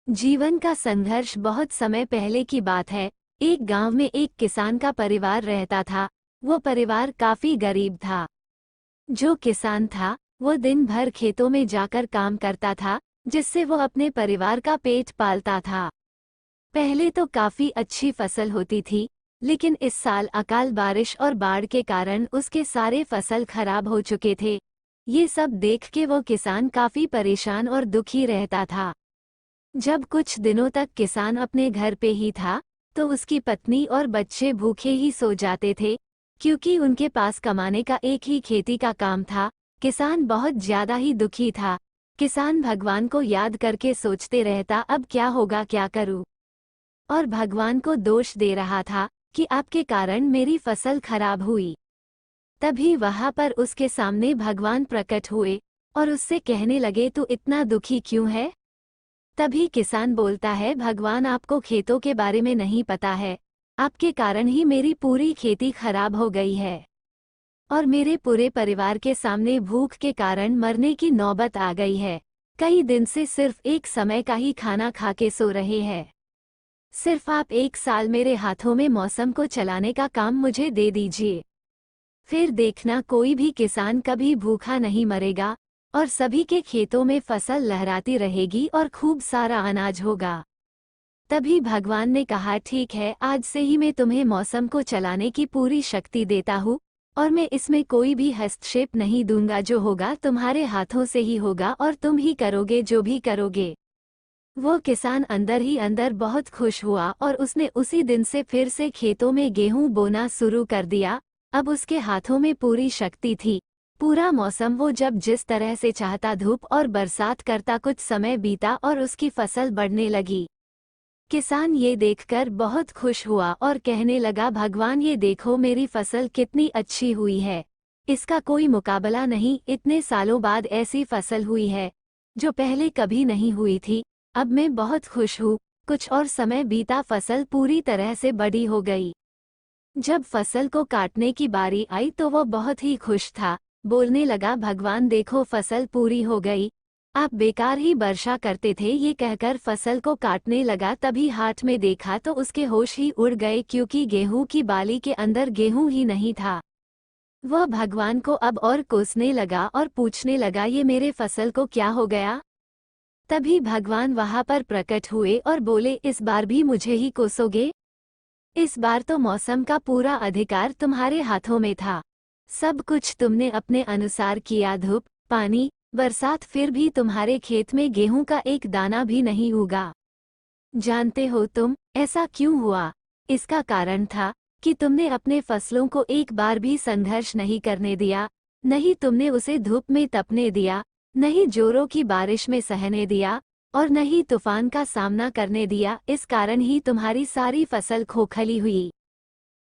जीवन का संघर्ष बहुत समय पहले की बात है। एक गांव में एक किसान का परिवार रहता था। वो परिवार काफी गरीब था। जो किसान था वो दिन भर खेतों में जाकर काम करता था, जिससे वो अपने परिवार का पेट पालता था। पहले तो काफी अच्छी फसल होती थी, लेकिन इस साल अकाल बारिश और बाढ़ के कारण उसके सारे फसल खराब हो चुके थे। ये सब देख के वो किसान काफी परेशान और दुखी रहता था। जब कुछ दिनों तक किसान अपने घर पे ही था, तो उसकी पत्नी और बच्चे भूखे ही सो जाते थे, क्योंकि उनके पास कमाने का एक ही खेती का काम था। किसान बहुत ज्यादा ही दुखी था। किसान भगवान को याद करके सोचते रहता, अब क्या होगा, क्या करूं। और भगवान को दोष दे रहा था कि आपके कारण मेरी फसल खराब हुई। तभी वहां पर उसके सामने भगवान प्रकट हुए और उससे कहने लगे, तू इतना दुखी क्यों है। तभी किसान बोलता है, भगवान आपको खेतों के बारे में नहीं पता है। आपके कारण ही मेरी पूरी खेती खराब हो गई है और मेरे पूरे परिवार के सामने भूख के कारण मरने की नौबत आ गई है। कई दिन से सिर्फ एक समय का ही खाना खा के सो रहे हैं। सिर्फ आप एक साल मेरे हाथों में मौसम को चलाने का काम मुझे दे दीजिए, फिर देखना कोई भी किसान कभी भूखा नहीं मरेगा और सभी के खेतों में फसल लहराती रहेगी और खूब सारा अनाज होगा। तभी भगवान ने कहा, ठीक है, आज से ही मैं तुम्हें मौसम को चलाने की पूरी शक्ति देता हूँ और मैं इसमें कोई भी हस्तक्षेप नहीं दूंगा। जो होगा तुम्हारे हाथों से ही होगा और तुम ही करोगे जो भी करोगे। वो किसान अंदर ही अंदर बहुत खुश हुआ और उसने उसी दिन से फिर से खेतों में गेहूं बोना शुरू कर दिया। अब उसके हाथों में पूरी शक्ति थी। पूरा मौसम वो जब जिस तरह से चाहता धूप और बरसात करता। कुछ समय बीता और उसकी फसल बढ़ने लगी। किसान ये देखकर बहुत खुश हुआ और कहने लगा, भगवान ये देखो मेरी फसल कितनी अच्छी हुई है। इसका कोई मुकाबला नहीं। इतने सालों बाद ऐसी फसल हुई है जो पहले कभी नहीं हुई थी। अब मैं बहुत खुश हूँ। कुछ और समय बीता, फसल पूरी तरह से बड़ी हो गई। जब फसल को काटने की बारी आई तो वो बहुत ही खुश था। बोलने लगा, भगवान देखो फसल पूरी हो गई। आप बेकार ही वर्षा करते थे। ये कहकर फसल को काटने लगा। तभी हाथ में देखा तो उसके होश ही उड़ गए, क्योंकि गेहूं की बाली के अंदर गेहूं ही नहीं था। वह भगवान को अब और कोसने लगा और पूछने लगा, ये मेरे फसल को क्या हो गया। तभी भगवान वहां पर प्रकट हुए और बोले, इस बार भी मुझे ही कोसोगे। इस बार तो मौसम का पूरा अधिकार तुम्हारे हाथों में था। सब कुछ तुमने अपने अनुसार किया, धूप, पानी, बरसात, फिर भी तुम्हारे खेत में गेहूं का एक दाना भी नहीं उगा। जानते हो तुम ऐसा क्यों हुआ? इसका कारण था कि तुमने अपने फसलों को एक बार भी संघर्ष नहीं करने दिया। नहीं तुमने उसे धूप में तपने दिया, नहीं जोरों की बारिश में सहने दिया और नहीं तूफान का सामना करने दिया। इस कारण ही तुम्हारी सारी फसल खोखली हुई।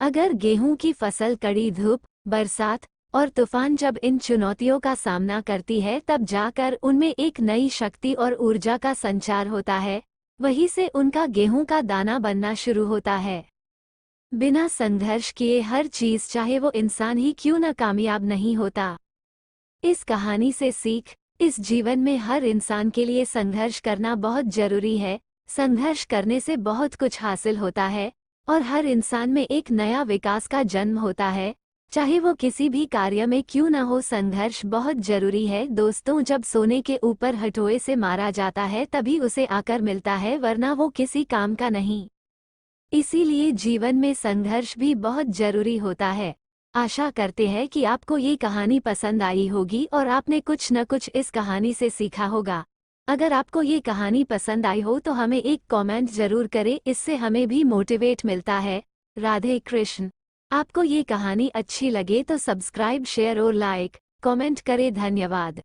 अगर गेहूं की फसल कड़ी धूप, बरसात और तूफान जब इन चुनौतियों का सामना करती है, तब जाकर उनमें एक नई शक्ति और ऊर्जा का संचार होता है। वहीं से उनका गेहूं का दाना बनना शुरू होता है। बिना संघर्ष किए हर चीज, चाहे वो इंसान ही क्यों न, कामयाब नहीं होता। इस कहानी से सीख, इस जीवन में हर इंसान के लिए संघर्ष करना बहुत जरूरी है। संघर्ष करने से बहुत कुछ हासिल होता है और हर इंसान में एक नया विकास का जन्म होता है। चाहे वो किसी भी कार्य में क्यों न हो, संघर्ष बहुत जरूरी है। दोस्तों, जब सोने के ऊपर हथौड़े से मारा जाता है तभी उसे आकर मिलता है, वरना वो किसी काम का नहीं। इसीलिए जीवन में संघर्ष भी बहुत जरूरी होता है। आशा करते हैं कि आपको ये कहानी पसंद आई होगी और आपने कुछ न कुछ इस कहानी से सीखा होगा। अगर आपको ये कहानी पसंद आई हो तो हमें एक कमेंट जरूर करें, इससे हमें भी मोटिवेट मिलता है। राधे कृष्ण। आपको ये कहानी अच्छी लगे तो सब्सक्राइब, शेयर और लाइक, कमेंट करें। धन्यवाद।